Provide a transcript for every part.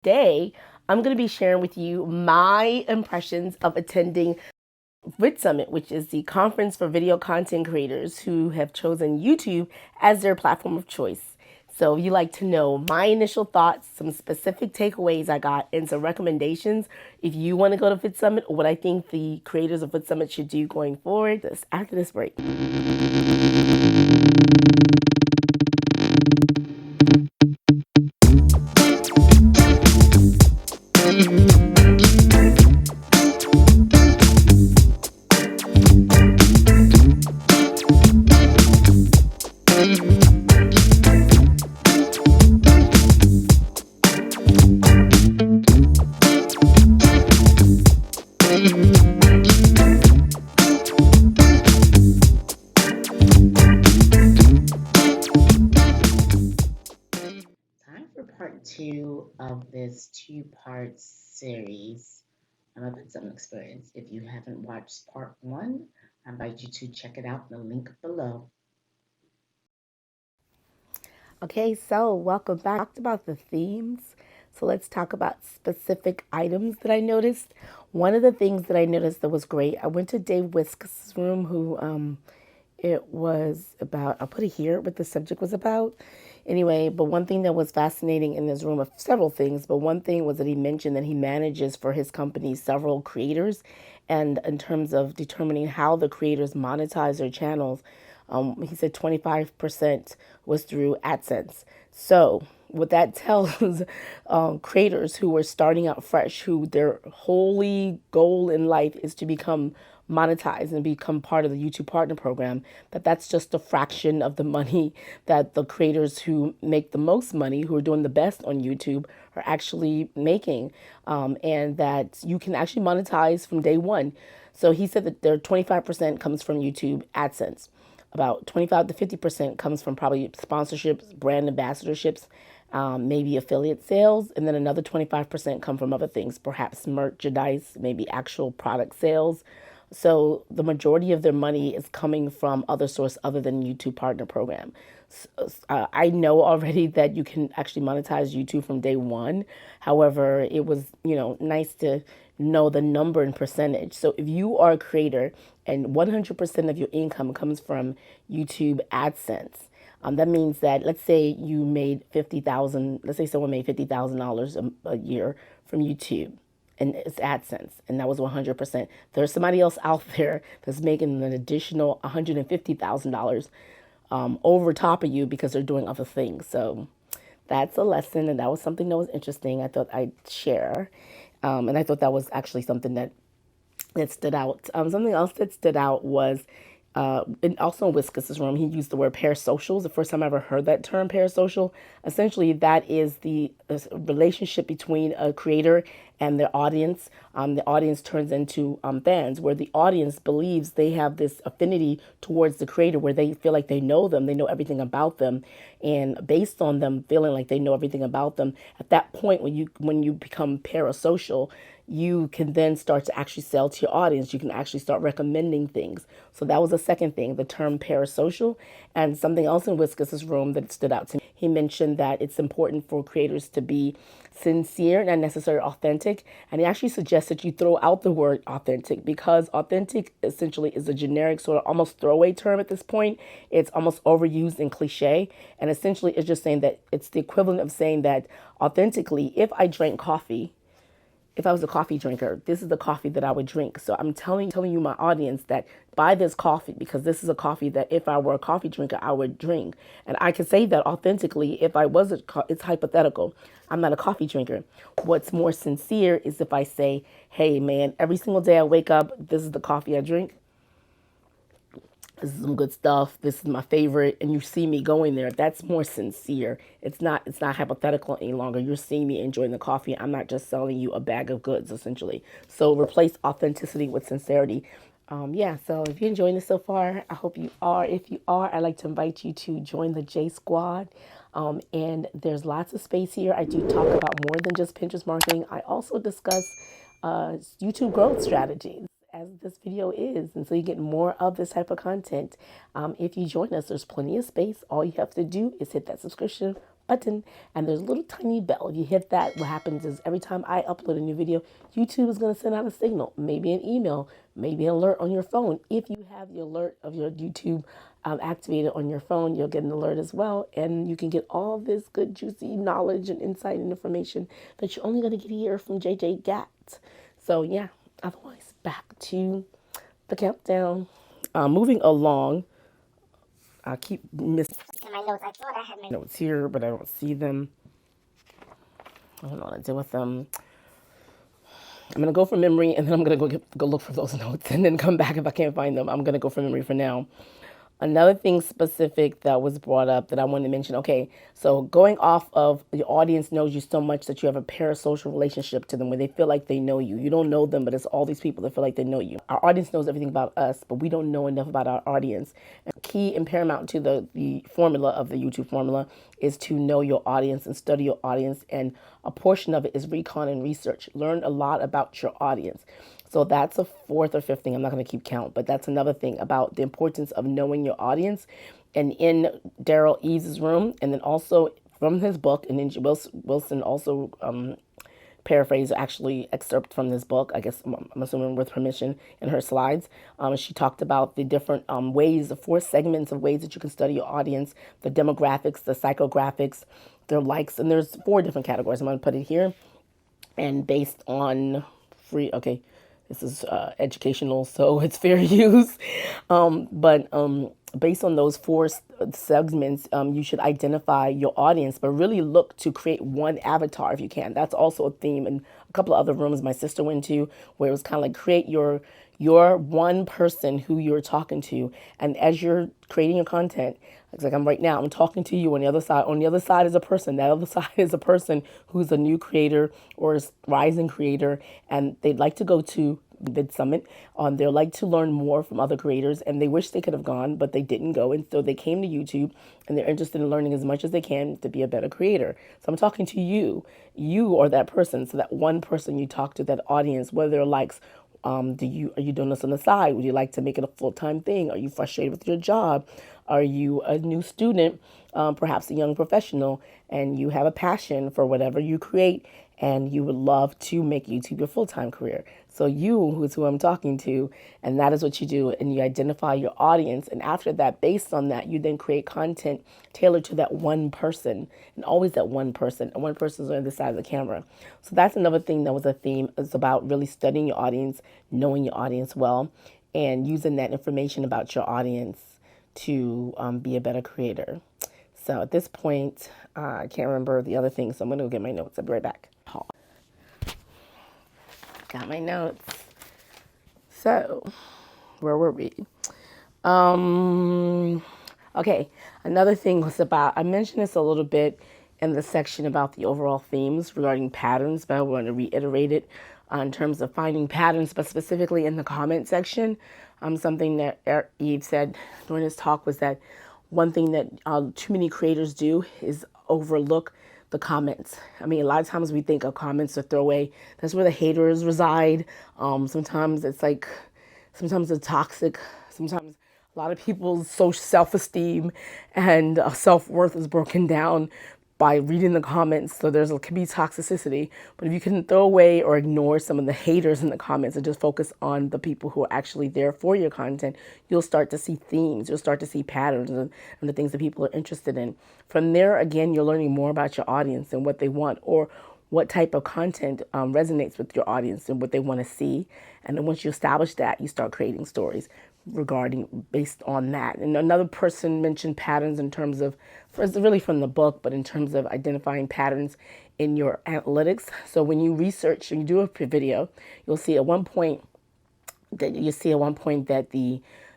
Today, I'm going to be sharing with you my impressions of attending VIDSUMMIT, which is the conference for video content creators who have chosen YouTube as their platform of choice. So if you'd like to know my initial thoughts, some specific takeaways I got, and some recommendations if you want to go to VIDSUMMIT or what I think the creators of VIDSUMMIT should do going forward, after this break. Time for part two of this two-part series about VIDSUMMIT experience. If you haven't watched part one, I invite you to check it out in the link below. Okay, so welcome back. I talked about the themes. So let's talk about specific items that I noticed. One of the things that I noticed that was great, I went to Dave Wiskus' room, who it was about, I'll put it here, what the subject was about. Anyway, but one thing that was fascinating in this room, of several things, but one thing was that he mentioned that he manages for his company several creators. And in terms of determining how the creators monetize their channels, he said 25% was through AdSense. So what that tells creators who are starting out fresh, who their holy goal in life is to become monetize and become part of the YouTube partner program, that's just a fraction of the money that the creators who make the most money, who are doing the best on YouTube, are actually making, and that you can actually monetize from day one. So he said that their 25% comes from YouTube AdSense. About 25 to 50% comes from probably sponsorships, brand ambassadorships, maybe affiliate sales, and then another 25% come from other things, perhaps merchandise, maybe actual product sales. So the majority of their money is coming from other source other than YouTube Partner Program. I know already that you can actually monetize YouTube from day one. However, it was, nice to know the number and percentage. So if you are a creator and 100% of your income comes from YouTube AdSense, that means that, let's say you made 50,000. Let's say someone made $50,000 a year from YouTube, and it's AdSense, and that was 100%. There's somebody else out there that's making an additional $150,000 over top of you because they're doing other things. So that's a lesson, and that was something that was interesting. I thought I'd share, and I thought that was actually something that stood out. Something else that stood out was, and also in Wiskus' room, he used the word parasocial. It's the first time I ever heard that term, parasocial. Essentially, that is the relationship between a creator and their audience. The audience turns into fans, where the audience believes they have this affinity towards the creator, where they feel like they know them, they know everything about them, and based on them feeling like they know everything about them, at that point, when you become parasocial, you can then start to actually sell to your audience. You can actually start recommending things. So that was the second thing, the term parasocial. And something else in Wiskus' room that stood out to me, he mentioned that it's important for creators to be sincere, not necessarily authentic. And he actually suggests that you throw out the word authentic, because authentic essentially is a generic sort of almost throwaway term at this point. It's almost overused and cliche. And essentially it's just saying that it's the equivalent of saying that authentically, if I drank coffee, if I was a coffee drinker, this is the coffee that I would drink. So I'm telling you, my audience, that buy this coffee because this is a coffee that if I were a coffee drinker, I would drink. And I can say that authentically if I was it's hypothetical. I'm not a coffee drinker. What's more sincere is if I say, hey man, every single day I wake up, this is the coffee I drink. This is some good stuff. This is my favorite, and you see me going there. That's more sincere. It's not hypothetical any longer. You're seeing me enjoying the coffee. I'm not just selling you a bag of goods, essentially. So replace authenticity with sincerity. Yeah, so if you're enjoying this so far, I hope you are. If you are, I'd like to invite you to join the JSquad. And there's lots of space here. I do talk about more than just Pinterest marketing. I also discuss YouTube growth strategies, as this video is. And so you get more of this type of content. If you join us, there's plenty of space. All you have to do is hit that subscription button, and there's a little tiny bell. If you hit that, what happens is every time I upload a new video, YouTube is going to send out a signal, maybe an email, maybe an alert on your phone. If you have the alert of your YouTube activated on your phone, you'll get an alert as well, and you can get all this good, juicy knowledge and insight and information that you're only going to get here from JJ Gat. So yeah, otherwise, back to the countdown. Moving along, I keep missing my notes. I thought I had my notes here, but I don't see them. I don't know what to do with them. I'm going to go from memory, and then I'm going to go look for those notes and then come back if I can't find them. I'm going to go from memory for now. Another thing specific that was brought up that I wanted to mention, okay, so going off of your audience knows you so much that you have a parasocial relationship to them where they feel like they know you. You don't know them, but it's all these people that feel like they know you. Our audience knows everything about us, but we don't know enough about our audience. And key and paramount to the formula of the YouTube formula is to know your audience and study your audience. And a portion of it is recon and research. Learn a lot about your audience. So that's a fourth or fifth thing. I'm not going to keep count, but that's another thing about the importance of knowing your audience. And in Daryl Eves' room, and then also from his book, and then Wilson also paraphrase, actually excerpt from this book, I guess I'm assuming with permission, in her slides. She talked about the different ways, the 4 segments of ways that you can study your audience, the demographics, the psychographics, their likes, and there's 4 different categories. I'm going to put it here. And based on okay, this is educational, so it's fair use. But based on those 4 segments, you should identify your audience, but really look to create one avatar if you can. That's also a theme in a couple of other rooms my sister went to, where it was kind of like create your one person who you're talking to. And as you're creating your content, it's like I'm talking to you on the other side. On the other side is a person. That other side is a person who's a new creator or a rising creator, and they'd like to go to VIDSUMMIT. They'd like to learn more from other creators, and they wish they could have gone, but they didn't go. And so they came to YouTube, and they're interested in learning as much as they can to be a better creator. So I'm talking to you. You are that person. So that one person you talk to, that audience, whether they're likes, are you doing this on the side? Would you like to make it a full-time thing? Are you frustrated with your job? Are you a new student, perhaps a young professional, and you have a passion for whatever you create, and you would love to make YouTube your full-time career? So you is who I'm talking to, and that is what you do, and you identify your audience, and after that, based on that, you then create content tailored to that one person, and always that one person, and one person is on the side of the camera. So that's another thing that was a theme. It's about really studying your audience, knowing your audience well, and using that information about your audience to be a better creator. So at this point, I can't remember the other things, so I'm going to go get my notes. I'll be right back. Got my notes. So, where were we? Okay, another thing was about, I mentioned this a little bit in the section about the overall themes regarding patterns, but I want to reiterate it in terms of finding patterns, but specifically in the comment section. Something that Eve said during his talk was that one thing that too many creators do is overlook the comments. I mean, a lot of times we think of comments are throwaway. That's where the haters reside. Sometimes it's toxic. Sometimes a lot of people's social self-esteem and self-worth is broken down by reading the comments. So can be toxicity. But if you can throw away or ignore some of the haters in the comments and just focus on the people who are actually there for your content, you'll start to see themes. You'll start to see patterns and the things that people are interested in. From there, again, you're learning more about your audience and what they want, or what type of content resonates with your audience and what they want to see. And then once you establish that, you start creating stories based on that. And another person mentioned patterns in terms of, it's really from the book, but in terms of identifying patterns in your analytics. So when you research and you do a video, you'll see at one point that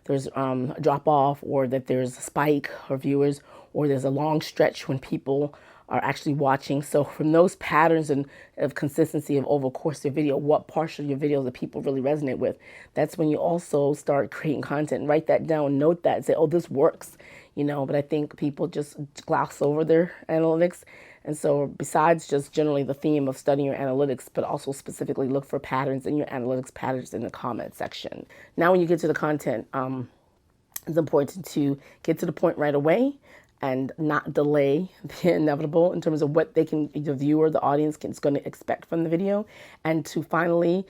there's a drop off, or that there's a spike of viewers, or there's a long stretch when people are actually watching. So from those patterns and of consistency of over the course of your video, what parts of your video that people really resonate with, that's when you also start creating content. Write that down, note that, and say, oh, this works, but I think people just gloss over their analytics. And so besides just generally the theme of studying your analytics, but also specifically look for patterns in your analytics, patterns in the comment section. Now, when you get to the content, it's important to get to the point right away and not delay the inevitable in terms of what the viewer, the audience is going to expect from the video. And to finally,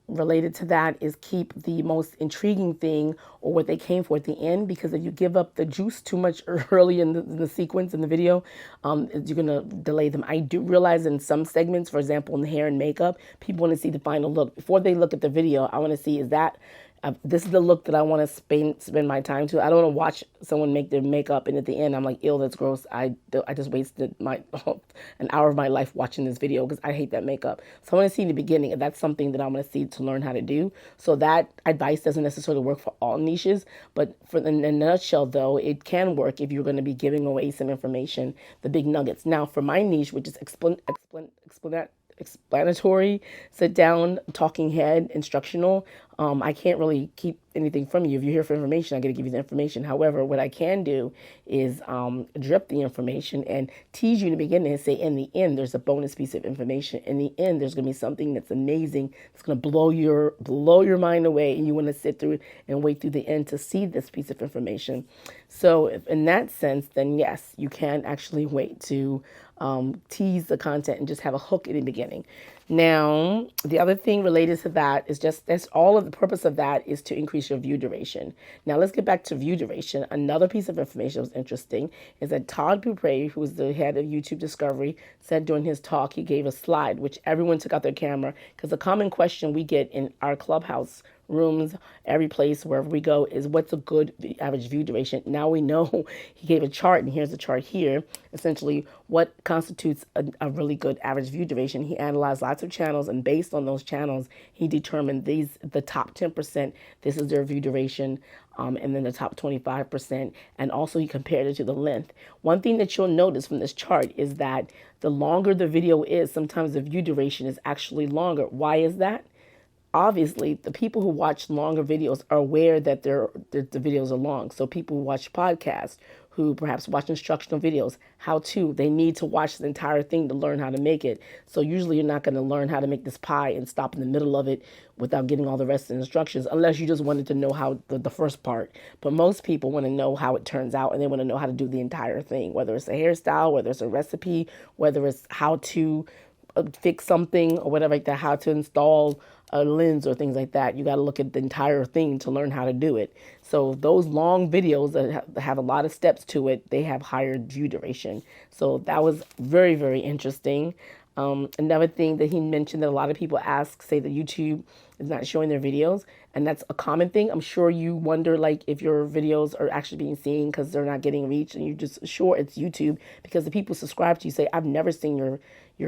related to that, is keep the most intriguing thing or what they came for at the end, because if you give up the juice too much early in the sequence in the video, you're going to delay them. I do realize in some segments, for example, in the hair and makeup, people want to see the final look. Before they look at the video, I want to see, is that this is the look that I want to spend my time to. I don't want to watch someone make their makeup and at the end I'm like, ew, that's gross. I just wasted an hour of my life watching this video because I hate that makeup. So I want to see in the beginning, and that's something that I'm going to see to learn how to do. So that advice doesn't necessarily work for all niches, but in a nutshell though, it can work if you're going to be giving away some information, the big nuggets. Now for my niche, which is explanatory, sit down, talking head, instructional, I can't really keep anything from you. If you're here for information, I got to give you the information. However, what I can do is drip the information and tease you in the beginning and say, in the end, there's a bonus piece of information. In the end, there's going to be something that's amazing. It's going to blow your mind away, and you want to sit through it and wait through the end to see this piece of information. So if in that sense, then yes, you can actually wait to tease the content and just have a hook in the beginning. Now, the other thing related to that is that's all of the purpose of that is to increase your view duration. Now, let's get back to view duration. Another piece of information that was interesting is that Todd Dupree, who's the head of YouTube Discovery, said during his talk, he gave a slide, which everyone took out their camera, because a common question we get in our Clubhouse rooms, every place, wherever we go, is what's a good average view duration. Now we know. He gave a chart, and here's the chart here, essentially what constitutes a really good average view duration. He analyzed lots of channels, and based on those channels, he determined the top 10%, this is their view duration, and then the top 25%, and also he compared it to the length. One thing that you'll notice from this chart is that the longer the video is, sometimes the view duration is actually longer. Why is that? Obviously, the people who watch longer videos are aware that the videos are long. So people who watch podcasts, who perhaps watch instructional videos, they need to watch the entire thing to learn how to make it. So usually you're not going to learn how to make this pie and stop in the middle of it without getting all the rest of the instructions, unless you just wanted to know how the first part. But most people want to know how it turns out, and they want to know how to do the entire thing, whether it's a hairstyle, whether it's a recipe, whether it's how to fix something or whatever like that, how to install a lens or things like that. You got to look at the entire thing to learn how to do it. So those long videos that have a lot of steps to it, they have higher view duration. So that was very, very interesting. Another thing that he mentioned that a lot of people say that YouTube is not showing their videos, and that's a common thing. I'm sure you wonder like if your videos are actually being seen because they're not getting reach, and you're just sure it's YouTube because the people subscribe to you say, I've never seen your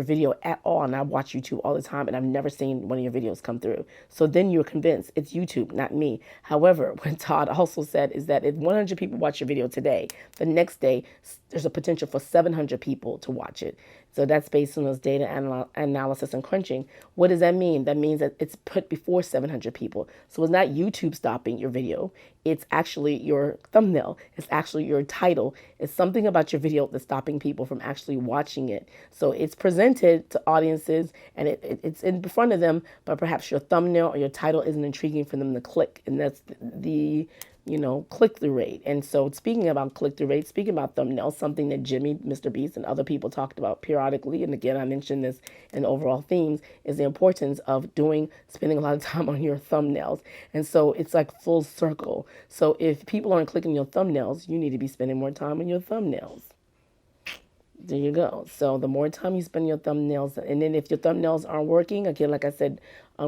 video at all, and I watch YouTube all the time, and I've never seen one of your videos come through. So then you're convinced it's YouTube, not me. However, what Todd also said is that if 100 people watch your video today, the next day there's a potential for 700 people to watch it. So that's based on those data analysis and crunching. What does that mean? That means that it's put before 700 people. So it's not YouTube stopping your video. It's actually your thumbnail. It's actually your title. It's something about your video that's stopping people from actually watching it. So it's presented to audiences and it's in front of them, but perhaps your thumbnail or your title isn't intriguing for them to click. And that's the click-through rate. And so speaking about click-through rate, speaking about thumbnails, something that Jimmy, Mr. Beast, and other people talked about periodically, and again, I mentioned this in overall themes, is the importance of spending a lot of time on your thumbnails. And so it's like full circle. So if people aren't clicking your thumbnails, you need to be spending more time on your thumbnails. There you go. So the more time you spend on your thumbnails, and then if your thumbnails aren't working, again, like I said,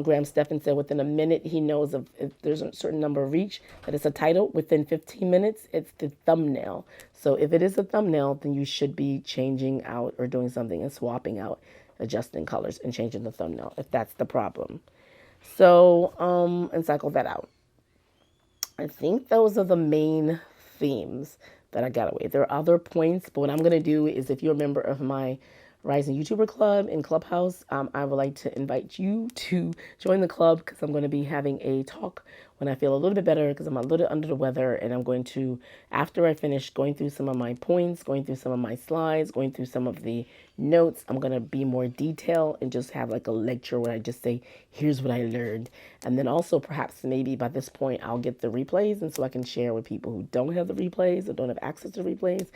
Graham Stephan said within a minute, he knows if there's a certain number of reach, that it's a title. Within 15 minutes, it's the thumbnail. So if it is a thumbnail, then you should be changing out or doing something and swapping out, adjusting colors and changing the thumbnail if that's the problem. So, and cycle that out. I think those are the main themes that I got away. There are other points, but what I'm going to do is, if you're a member of my Rising YouTuber Club in Clubhouse. I would like to invite you to join the club because I'm going to be having a talk when I feel a little bit better because I'm a little under the weather, and I'm going to, after I finish going through some of my points, going through some of my slides, going through some of the notes, I'm going to be more detailed and just have like a lecture where I just say, here's what I learned. And then also perhaps maybe by this point I'll get the replays, and so I can share with people who don't have the replays or don't have access to replays,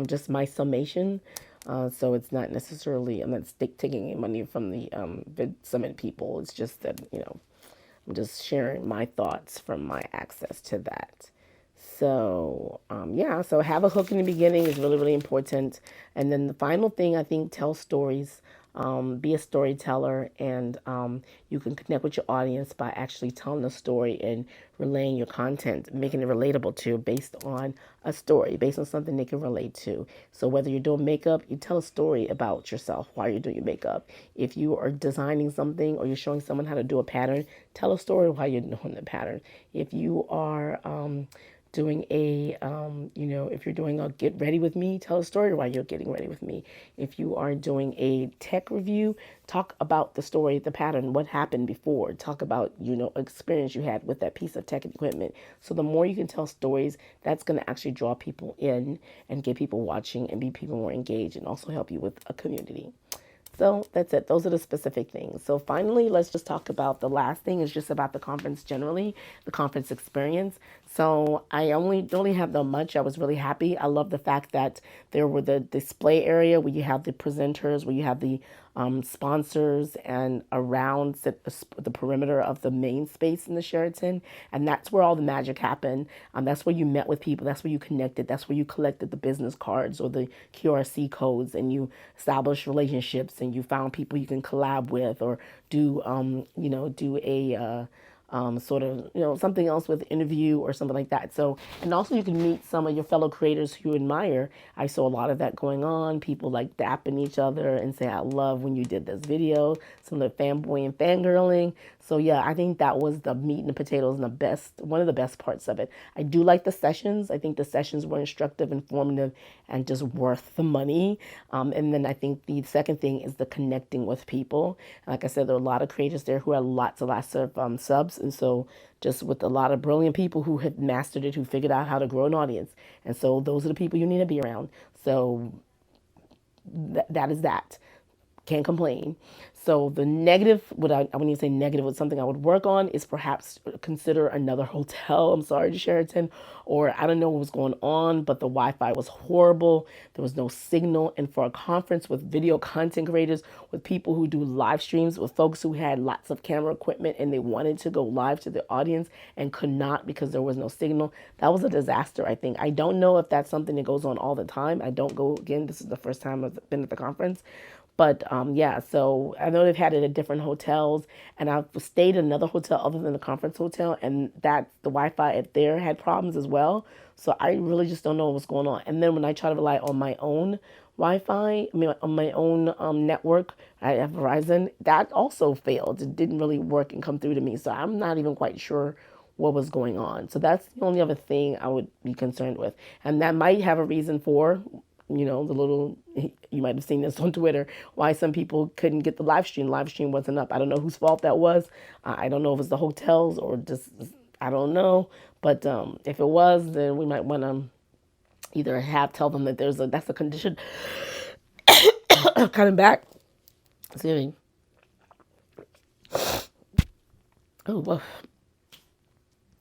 just my summation. So it's not necessarily, I'm not taking any money from the VidSummit people. It's just that, I'm just sharing my thoughts from my access to that. So, yeah, so have a hook in the beginning is really, really important. And then the final thing, I think, tell stories. Be a storyteller, and you can connect with your audience by actually telling a story and relaying your content, making it relatable to based on a story, based on something they can relate to. So whether you're doing makeup, you tell a story about yourself while you're doing your makeup. If you are designing something or you're showing someone how to do a pattern, tell a story while you're doing the pattern. If you are doing a, if you're doing a get ready with me, tell a story while you're getting ready with me. If you are doing a tech review, talk about the story, the pattern, what happened before. Talk about, experience you had with that piece of tech and equipment. So the more you can tell stories, that's going to actually draw people in and get people watching and be people more engaged, and also help you with a community. So that's it. Those are the specific things. So finally, let's just talk about the last thing is just about the conference generally, the conference experience. So I don't really have that much. I was really happy. I love the fact that there were the display area where you have the presenters, where you have the sponsors, and around the perimeter of the main space in the Sheraton. And that's where all the magic happened. That's where you met with people. That's where you connected. That's where you collected the business cards or the QRC codes, and you established relationships, and you found people you can collab with or do, do a sort of, something else with interview or something like that. So, and also you can meet some of your fellow creators who you admire. I saw a lot of that going on. People like dapping each other and say, I love when you did this video. Some of the fanboy and fangirling. So yeah, I think that was the meat and the potatoes and one of the best parts of it. I do like the sessions. I think the sessions were instructive, informative, and just worth the money. And then I think the second thing is the connecting with people. Like I said, there are a lot of creators there who had lots of subs. And so just with a lot of brilliant people who had mastered it, who figured out how to grow an audience. And so those are the people you need to be around. So that is that. Can't complain. So the negative, I wouldn't even say negative, but something I would work on is perhaps consider another hotel. I'm sorry, Sheraton, or I don't know what was going on, but the Wi-Fi was horrible. There was no signal. And for a conference with video content creators, with people who do live streams, with folks who had lots of camera equipment and they wanted to go live to the audience and could not because there was no signal, that was a disaster, I think. I don't know if that's something that goes on all the time. I don't go, again, this is the first time I've been at the conference. But yeah, so I know they've had it at different hotels, and I've stayed in another hotel other than the conference hotel, and that the Wi-Fi at there had problems as well. So I really just don't know what's going on. And then when I try to rely on my own Wi-Fi, on my own network, I have Verizon, that also failed. It didn't really work and come through to me. So I'm not even quite sure what was going on. So that's the only other thing I would be concerned with. And that might have a reason for, the little, you might have seen this on Twitter, why some people couldn't get the live stream. Live stream wasn't up. I don't know whose fault that was. I don't know if it was the hotels or just, I don't know. But if it was, then we might want to either tell them that that's a condition coming back. Excuse me. Oh, well,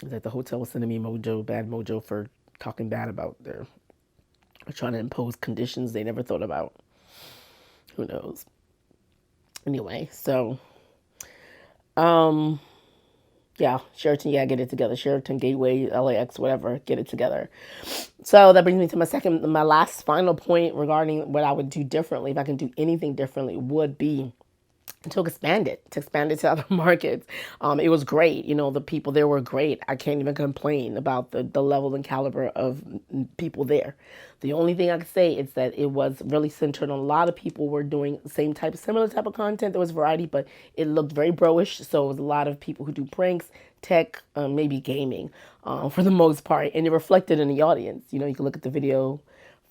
that the hotel was sending me bad mojo for talking bad about their, trying to impose conditions they never thought about. Who knows? Anyway, so, yeah, Sheraton, yeah, get it together. Sheraton, Gateway, LAX, whatever, get it together. So that brings me to my last final point regarding what I would do differently, if I can do anything differently, would be to expand it to other markets. It was great. The people there were great. I can't even complain about the level and caliber of people there. The only thing I could say is that it was really centered on a lot of people were doing similar type of content. There was variety, but it looked very bro-ish. So it was a lot of people who do pranks, tech, maybe gaming, for the most part. And it reflected in the audience. You can look at the video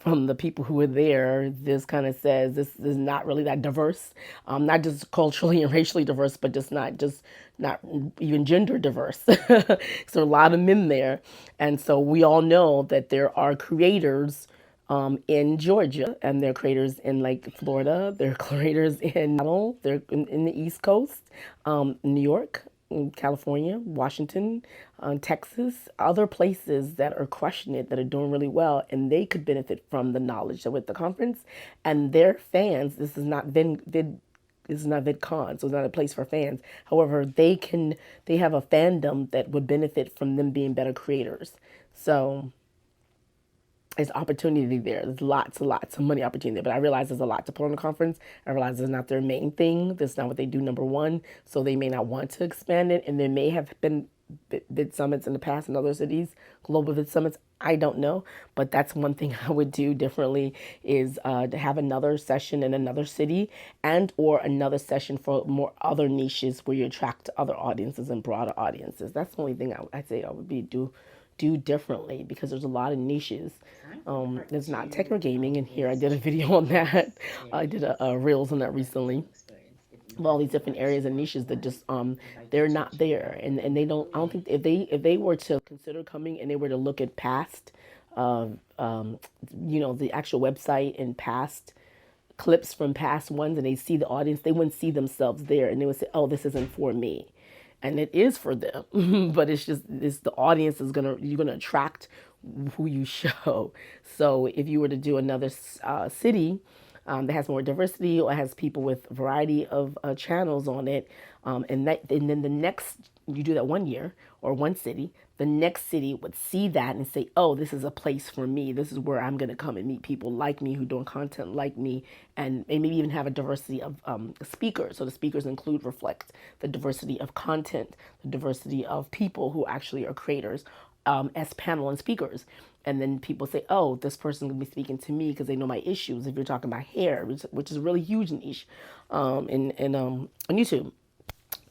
from the people who were there, this kind of says this is not really that diverse, not just culturally and racially diverse, but not even gender diverse. So a lot of men there, and so we all know that there are creators in Georgia, and they're creators in like Florida, they're creators in Seattle, they're in the East Coast, New York, California, Washington, Texas, other places that are crushing it, that are doing really well, and they could benefit from the knowledge. So with the conference and their fans, this is not this is not VidCon, so it's not a place for fans. However, they have a fandom that would benefit from them being better creators. So there's opportunity there. There's lots and lots of money opportunity there. But I realize there's a lot to put on the conference. I realize it's not their main thing. That's not what they do, number one. So they may not want to expand it. And there may have been vid summits in the past in other cities, global vid summits. I don't know. But that's one thing I would do differently is to have another session in another city and or another session for more other niches where you attract other audiences and broader audiences. That's the only thing I'd say I would do differently, because there's a lot of niches. There's not tech or gaming in here. I did a video on that. I did a reels on that recently. Of all these different areas and niches that just they're not there, and they don't. I don't think if they were to consider coming and they were to look at past, the actual website and past clips from past ones, and they see the audience, they wouldn't see themselves there, and they would say, "Oh, this isn't for me." And it is for them, but it's the audience you're gonna attract who you show. So if you were to do another city that has more diversity or has people with a variety of channels on it, and then the next you do that 1 year or one city, the next city would see that and say, "Oh, this is a place for me. This is where I'm gonna come and meet people like me who doing content like me," and maybe even have a diversity of speakers. So the speakers reflect the diversity of content, the diversity of people who actually are creators as panel and speakers. And then people say, "Oh, this person will be speaking to me because they know my issues." If you're talking about hair, which is a really huge niche on YouTube.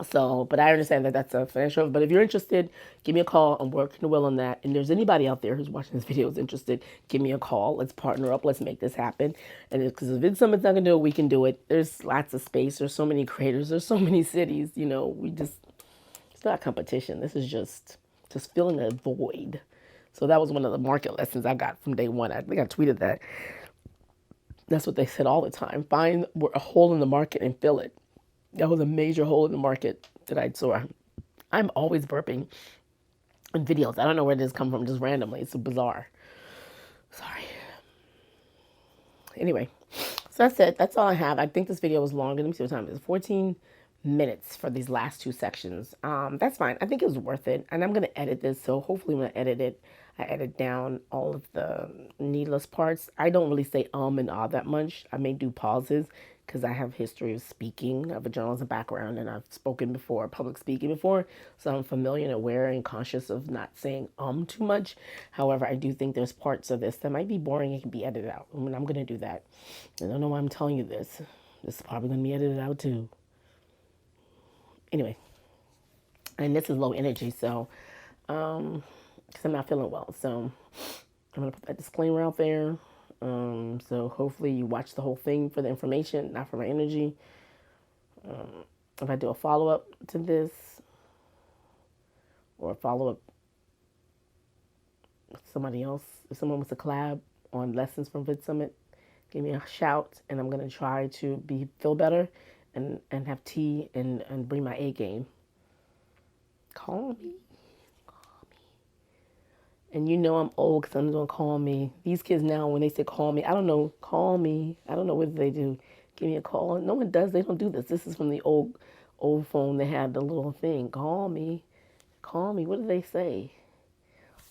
So, but I understand that that's a financial. But if you're interested, give me a call. I'm working well on that. And there's anybody out there who's watching this video is interested, give me a call. Let's partner up. Let's make this happen. And because if VidSummit's not gonna do it, we can do it. There's lots of space. There's so many creators. There's so many cities. It's not competition. This is just filling a void. So that was one of the market lessons I got from day one. I think I tweeted that. That's what they said all the time. Find a hole in the market and fill it. That was a major hole in the market that I saw. I'm always burping in videos. I don't know where this come from, just randomly. It's so bizarre. Sorry. Anyway, so that's it. That's all I have. I think this video was longer. Let me see what time it is. 14 minutes for these last two sections. That's fine. I think it was worth it. And I'm going to edit this. So hopefully when I edit it, I edit down all of the needless parts. I don't really say and ah that much. I may do pauses because I have history of speaking. I have a journalism background and I've spoken before, public speaking before. So I'm familiar and aware and conscious of not saying too much. However, I do think there's parts of this that might be boring and can be edited out. I'm going to do that. I don't know why I'm telling you this. This is probably going to be edited out too. Anyway, and this is low energy, so because I'm not feeling well, so I'm gonna put that disclaimer out there. So hopefully you watch the whole thing for the information, not for my energy. If I do a follow up to this or a follow up with somebody else, if someone wants to collab on lessons from VidSummit, give me a shout, and I'm gonna try to feel better. And have tea and bring my A game. Call me. And I'm old because I'm going to call me. These kids now, when they say call me, I don't know. Call me. I don't know what they do. Give me a call. No one does. They don't do this. This is from the old phone. They had the little thing. Call me. Call me. What do they say?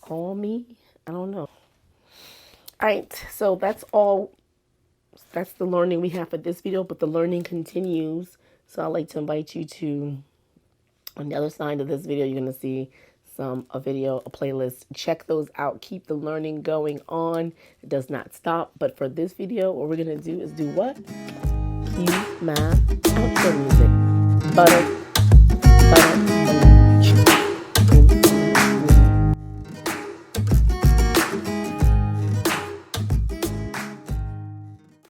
Call me. I don't know. All right. So that's all. That's the learning we have for this video, but the learning continues. So I'd like to invite you to, on the other side of this video, you're going to see a video, a playlist. Check those out. Keep the learning going on. It does not stop. But for this video, what we're going to do is do what? Cue my outro music. Butter.